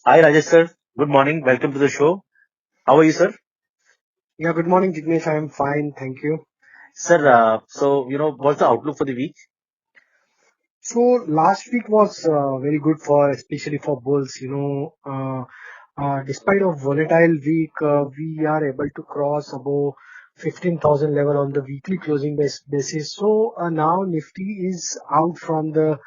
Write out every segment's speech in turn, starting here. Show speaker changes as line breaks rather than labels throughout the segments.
Hi Rajesh sir, good morning. Welcome to the show. How are you, sir?
Yeah, good morning, Jignesh. I am fine, thank you.
Sir, what's the outlook for the week?
So last week was very good for, especially for bulls. Despite of volatile week, we are able to cross above 15,000 level on the weekly closing basis. So now Nifty is out from the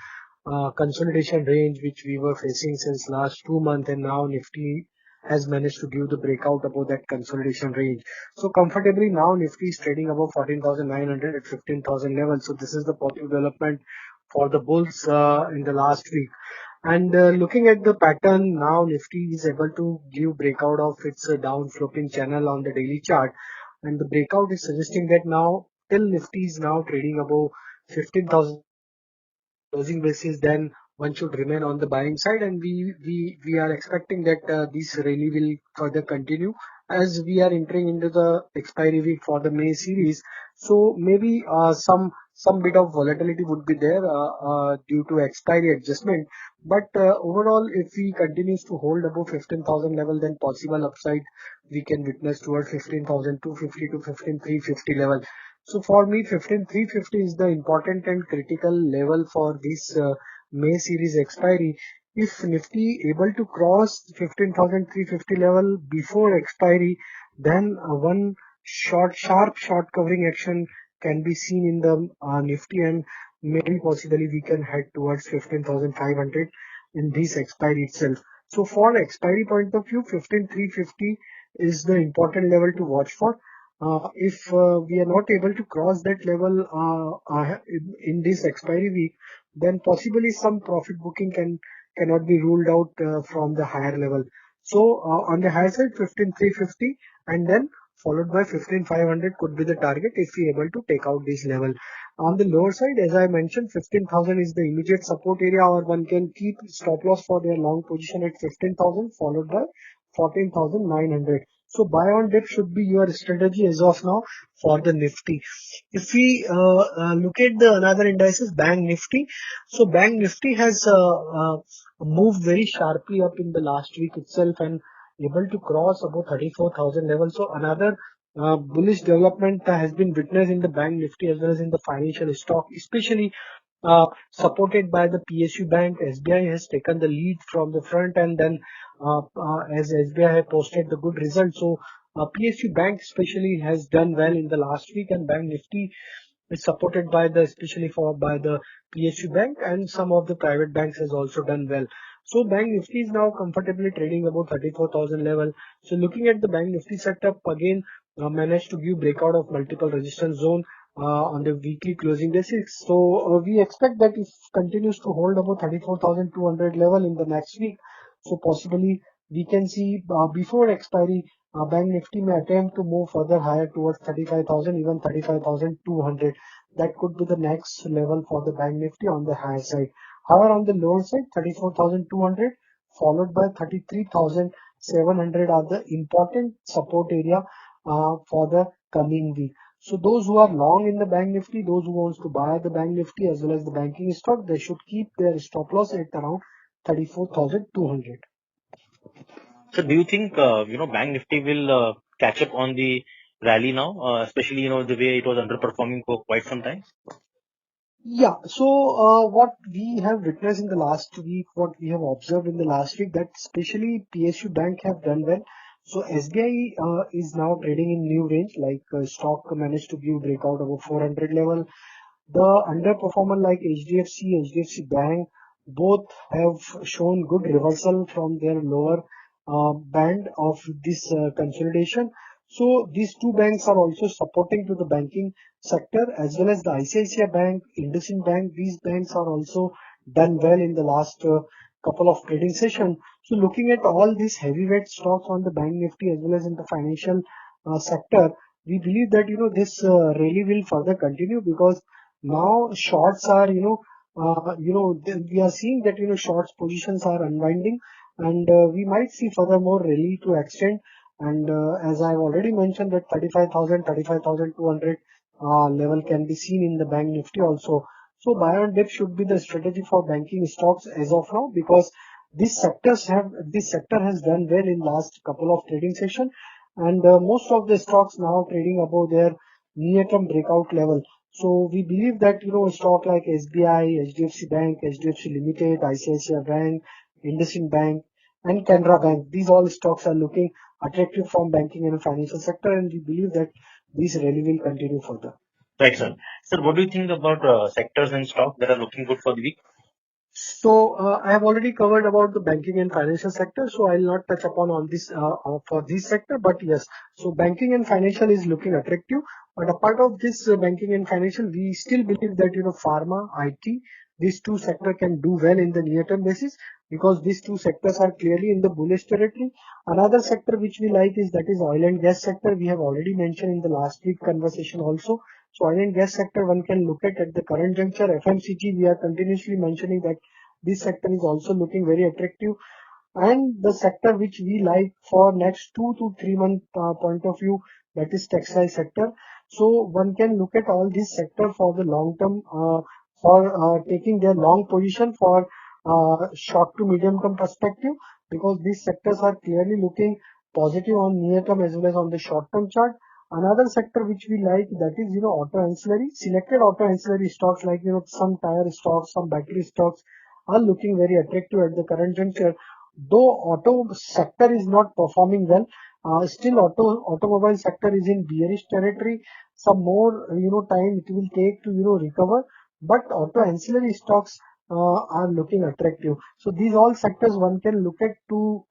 consolidation range which we were facing since last 2 months, and now Nifty has managed to give the breakout above that consolidation range. So comfortably now Nifty is trading above 14,900 at 15,000 level. So this is the positive development for the bulls in the last week. And looking at the pattern, now Nifty is able to give breakout of its down sloping channel on the daily chart. And the breakout is suggesting that now till Nifty is now trading above 15,000 closing basis, then one should remain on the buying side, and we are expecting that this rally will further continue as we are entering into the expiry week for the May series. So maybe some bit of volatility would be there due to expiry adjustment. But overall, if we continues to hold above 15,000 level, then possible upside we can witness towards 15,250 to 15,350 level. So for me, 15,350 is the important and critical level for this May series expiry. If Nifty able to cross 15,350 level before expiry, then one sharp short covering action can be seen in the Nifty, and maybe possibly we can head towards 15,500 in this expiry itself. So for expiry point of view, 15,350 is the important level to watch for. If we are not able to cross that level in this expiry week, then possibly some profit booking cannot be ruled out from the higher level. So on the higher side, 15,350 and then followed by 15,500 could be the target if we able to take out this level. On the lower side, as I mentioned, 15,000 is the immediate support area, or one can keep stop loss for their long position at 15,000 followed by 14,900. So buy on dip should be your strategy as of now for the Nifty. If we look at the another indices, Bank Nifty. So Bank Nifty has moved very sharply up in the last week itself and able to cross about 34,000 level. So another bullish development has been witnessed in the Bank Nifty as well as in the financial stock, especially supported by the PSU Bank. SBI has taken the lead from the front, and then as SBI have posted the good results. So PSU Bank especially has done well in the last week, and Bank Nifty is supported by the especially for by the PSU Bank, and some of the private banks has also done well. So Bank Nifty is now comfortably trading about 34,000 level. So looking at the Bank Nifty setup again, managed to give breakout of multiple resistance zone on the weekly closing basis. So we expect that if continues to hold about 34,200 level in the next week, so possibly we can see before expiry, Bank Nifty may attempt to move further higher towards 35,000, even 35,200. That could be the next level for the Bank Nifty on the higher side. However, on the lower side, 34,200 followed by 33,700 are the important support area for the coming week. So those who are long in the Bank Nifty, those who wants to buy the Bank Nifty as well as the banking stock, they should keep their stop loss at around 34,200.
So do you think, Bank Nifty will catch up on the rally now, especially, the way it was underperforming for quite some time?
Yeah, so what we have witnessed in the last week, what we have observed in the last week, that especially PSU Bank have done well. So SBI is now trading in new range, like stock managed to give breakout over 400 level. The underperformer like HDFC Bank, both have shown good reversal from their lower band of this consolidation. So these two banks are also supporting to the banking sector as well as the ICICI Bank, IndusInd Bank. These banks are also done well in the last couple of trading session. So looking at all these heavyweight stocks on the Bank Nifty as well as in the financial sector, we believe that this rally will further continue because now shorts are we are seeing that shorts positions are unwinding, and we might see furthermore rally to extend. And as I've already mentioned that 35,200 level can be seen in the Bank Nifty also. So buy on dip should be the strategy for banking stocks as of now, because This sector has done well in last couple of trading session, and most of the stocks now trading above their near-term breakout level. So we believe that a stock like SBI, HDFC Bank, HDFC Limited, ICICI Bank, IndusInd Bank, and Canara Bank, these all stocks are looking attractive from banking and financial sector, and we believe that this rally will continue further.
Right, sir. Sir, what do you think about sectors and stock that are looking good for the week?
So I have already covered about the banking and financial sector, so I'll not touch upon on this for this sector. But yes, so banking and financial is looking attractive. But apart of this banking and financial, we still believe that pharma, IT, these two sector can do well in the near-term basis because these two sectors are clearly in the bullish territory. Another sector which we like is that is oil and gas sector. We have already mentioned in the last week conversation also. So oil and gas sector one can look at the current juncture. FMCG we are continuously mentioning that this sector is also looking very attractive, and the sector which we like for next 2 to 3 month point of view, that is textile sector. So one can look at all this sector for the long term, for taking their long position for short to medium term perspective, because these sectors are clearly looking positive on near term as well as on the short term chart. Another sector which we like, that is auto ancillary, selected auto ancillary stocks like some tire stocks, some battery stocks are looking very attractive at the current juncture. Though auto sector is not performing well, still automobile sector is in bearish territory. Some more time it will take to recover, but auto ancillary stocks are looking attractive. So these all sectors one can look at to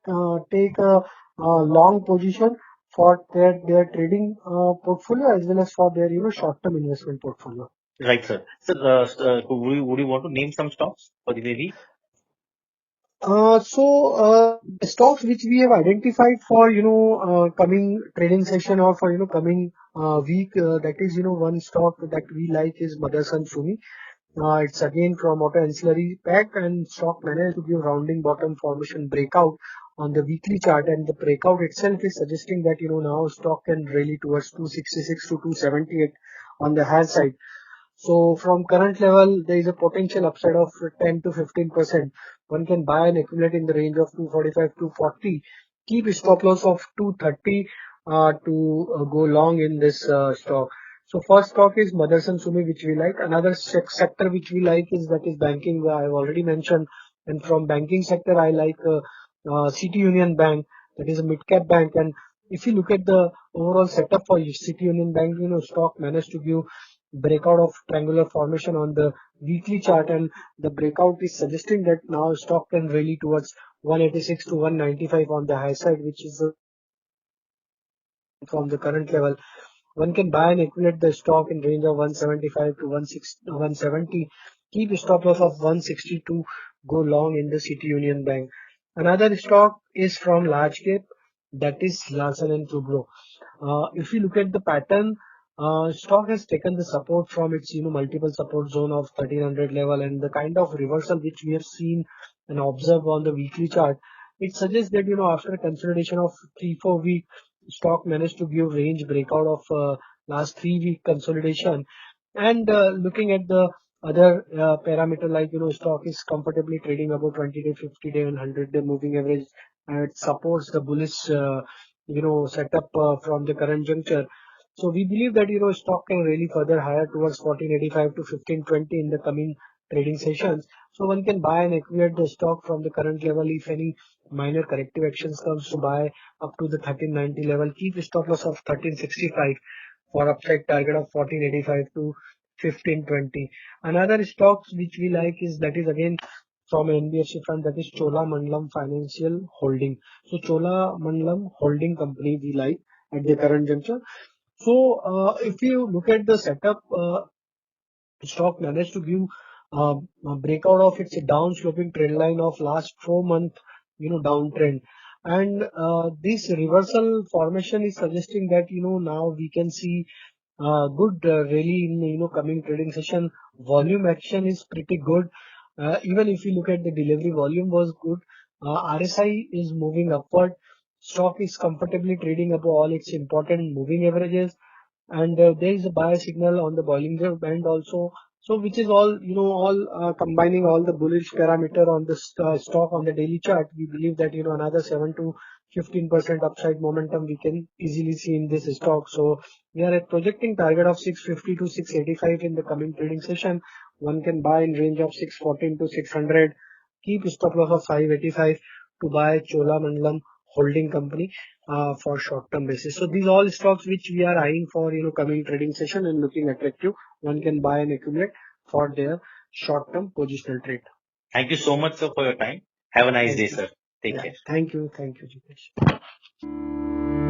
take a long position for their trading portfolio as well as for their short term investment portfolio.
Right, sir. Sir, would you want to name some stocks for the week?
The stocks which we have identified for coming trading session or for coming week, that is one stock that we like is Motherson Sumi. It's again from auto ancillary pack, and stock managed to give rounding bottom formation breakout on the weekly chart, and the breakout itself is suggesting that now stock can rally towards 266 to 278 on the higher side. So from current level, there is a potential upside of 10 to 15%. One can buy and accumulate in the range of 245 to 40. Keep a stop loss of 230 to go long in this stock. So first stock is Motherson Sumi, which we like. Another sector which we like is that is banking. I have already mentioned. And from banking sector, I like City Union Bank. That is a mid cap bank. And if you look at the overall setup for City Union Bank, stock managed to give breakout of triangular formation on the weekly chart, and the breakout is suggesting that now stock can rally towards 186 to 195 on the high side, which is from the current level. One can buy and accumulate the stock in range of 175 to 170. Keep a stop loss of 160 to go long in the City Union Bank. Another stock is from large cap, that is Larsen and Toubro. If you look at the pattern, stock has taken the support from its multiple support zone of 1300 level, and the kind of reversal which we have seen and observed on the weekly chart, it suggests that after a consolidation of 3-4 weeks, stock managed to give range breakout of last 3 week consolidation. And looking at the other parameter, like stock is comfortably trading about 20-day, 50-day, and 100-day moving average, and it supports the bullish setup from the current juncture. So we believe that stock can really further higher towards 1485 to 1520 in the coming trading sessions. So one can buy and accumulate the stock from the current level. If any minor corrective actions comes, to buy up to the 1390 level. Keep a stop loss of 1365 for upside target of 1485 to 1520. Another stocks which we like is that is again from NBFC fund, that is Chola Mandalam Financial Holding. So Chola Mandalam Holding Company we like at the current juncture. So if you look at the setup, stock managed to give a breakout of its down sloping trend line of last 4 month downtrend, and this reversal formation is suggesting that now we can see good rally in coming trading session. Volume action is pretty good. Even if you look at the delivery volume was good. RSI is moving upward. Stock is comfortably trading above all its important moving averages, and there is a buy signal on the Bollinger Band also. So which is all, combining all the bullish parameter on the stock on the daily chart, we believe that, another 7 to 15% upside momentum we can easily see in this stock. So we are at projecting target of 650 to 685 in the coming trading session. One can buy in range of 614 to 600. Keep stop loss of 585 to buy Cholamandalam Holding Company for short-term basis. So these all stocks which we are eyeing for, coming trading session and looking attractive. One can buy and accumulate for their short-term positional trade.
Thank you so much, sir, for your time. Have a nice
Thank
day,
you.
sir. Take
Yeah,
care.
thank you, Jitesh.